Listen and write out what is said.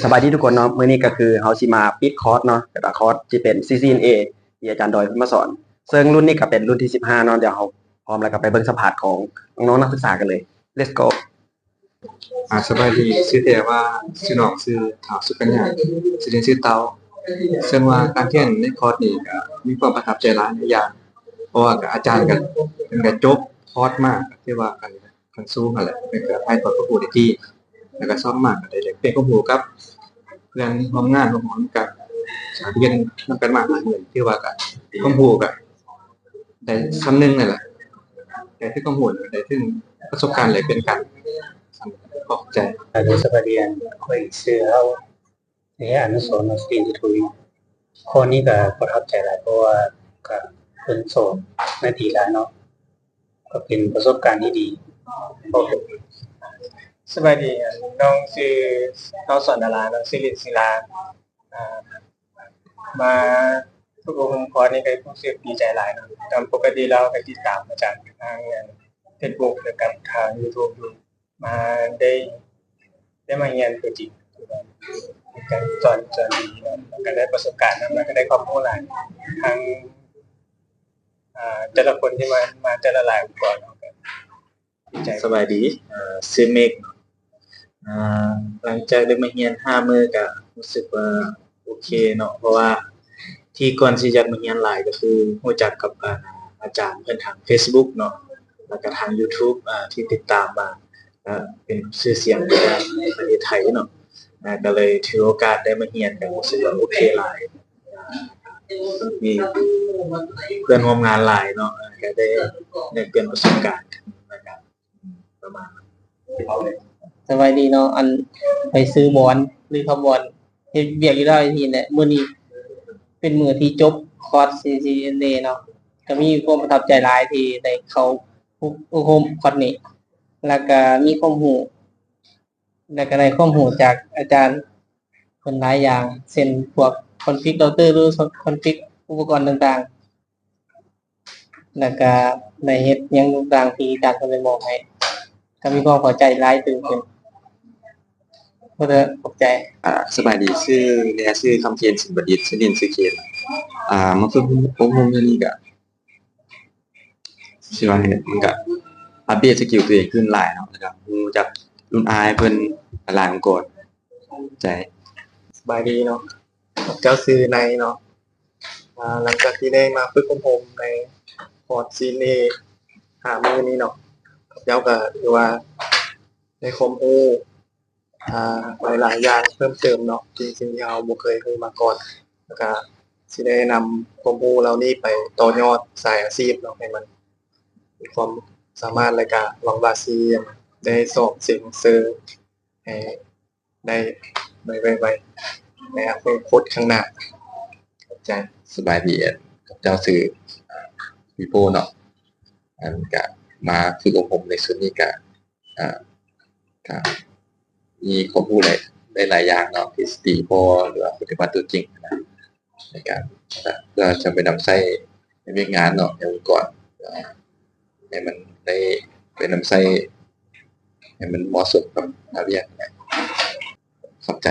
สบายดีทุกคนเนาะมื้อนี้ก็คือเฮาสิมาปิดคอร์สเนาะแต่ว่าคอร์สที่เป็น CCNA ที่อาจารย์ดอยเพิ่นมาสอนซึ่งรุ่นนี้ก็เป็นรุ่นที่15เนาะเดี๋ยวเฮาพร้อมแล้วก็ไปเบิ่งสัมภาษณ์ของน้องๆนักศึกษากันเลย Let's go สบายดีชื่อแต่ว่าชื่อน้องชื่อถาวสุกัญญาชื่อเล่นชื่อเตาซึ่งว่าการเรียนในคอร์สนี้ก็มีความประทับใจหลายอย่างเพราะว่ากับอาจารย์กันเป็นก็จบคอร์สมากที่ว่ากันสู้นั่นแหละเป็นก็ให้ความรู้ได้ดีแล้วก็ซ่อมมากก็ได้เลยเป็นความรู้กับเพื่อนร่วมงานร่วมกันเรียนนำกันมาหลายหมื่นที่ว่ากันความรู้ก็ได้คำนึงนั่นแหละแต่ที่ความรู้ได้ถึงประสบการณ์เลยเป็นกันขอบใจSebagian Koisel เนี่ยอนุสรณ์สตรีที่ทุยข้อนี้ก็ประทับใจหลายเพราะว่าก็เป็นโสดในทีแล้วเนาะก็เป็นประสบการณ์ที่ดีโอเคสบายดีน้องชื่อน้องสอนดาราน้องศิริศิลามาทุกองค์กรนี่ก็รู้สึกดีใจหลายนะตามปกติเราก็ติดตามอาจารย์ทางFacebook แล้วก็ทาง YouTube อยู่มาได้มาเรียนตัวจริงการสอนดีแล้วก็ได้ประสบการณ์แล้วก็ได้ความรู้หลายทางแต่ละคนที่มาแต่ละหลายองค์กรก็ดีใจสบายดีชื่อเมฆหลังจากได้มาเรียน5มื้อก็รู้สึกว่าโอเคเนาะเพราะว่าที่ก่อนสิจะมาเรียนหลายก็คือรู้จักกับอาจารย์เพิ่นทาง Facebook เนาะแล้วก็ทาง YouTube ที่ติดตามมาเป็นชื่อเสียงในประเทศไทยเนาะก็เลยถือโอกาสได้มาเรียนก็รู้สึกว่าโอเคหลายมีเพื่อนร่วมงานหลายเนาะก็ได้เปลี่ยนประสบการณ์นะครับประมาณนั้นสบายดีเนาะอันไปซื้อบอลหรือขบวนเฮ็ดเวียกอยู่ได้ทีแหละมื้อนี้เป็นมื้อที่จบคอร์ส CCNA เนาะก็มีความประทับใจหลายที่ได้เข้าอบรมคอร์สนี้แล้วก็มีความรู้แล้วก็ได้ความรู้จากอาจารย์เพิ่นหลายอย่างเช่นพวกคอนฟิกเราเตอร์หรือคอนฟิกอุปกรณ์ต่างๆแล้วก็ได้เฮ็ดหยังต่างๆที่อาจารย์เพิ่นได้บอกให้ก็มีความเข้าใจหลายตื่นขึ้นเพิ่นขอบใจสบายดีชื่อคำเทียนสินบัณฑิตชื่อเล่นชื่อเคนมาฝึกอบรมเรื่องนี้ก็ชื่อว่ามันก็อัปเดตสกิลตัวเองขึ้นหลายเนาะนะครับรู้จักรุ่นอายเพิ่นหลายองค์กรใจสบายดีเนาะเจ้าซื้อในเนาะหลังจากที่ได้มาฝึกอบรมในคอร์สซีเน่5มื้อนี้เนาะเจ้าก็ถือว่าได้ความรู้หลายๆอย่างเพิ่มเติมเนาะจริงๆที่เราบ่เคยรู้มาก่อนแล้วก็สิได้นำความรู้เหล่านี้ไปต่อยอดสายอาชีพเนาะให้มันมีความสามารถแล้วก็หวังว่าสิได้สอบเสียงเซอร์ให้ได้ไวๆในอนาคตข้างหน้าขอบใจสบายดีกับเจ้าสื่อพี่โป้เนาะอันก็มาฝึกอบรมในส่วนนี้ก็มีความรู้ได้หลายอย่างเนาะทฤษฎีพอหรือว่าปฏิบัติตัวจริงนะในการเพื่อจะไปนำใช้ในเรื่องงานเนาะในองค์กรให้มันได้เป็นนำใช้ให้มันเหมาะสมกับงานเรียนนะขอบใจ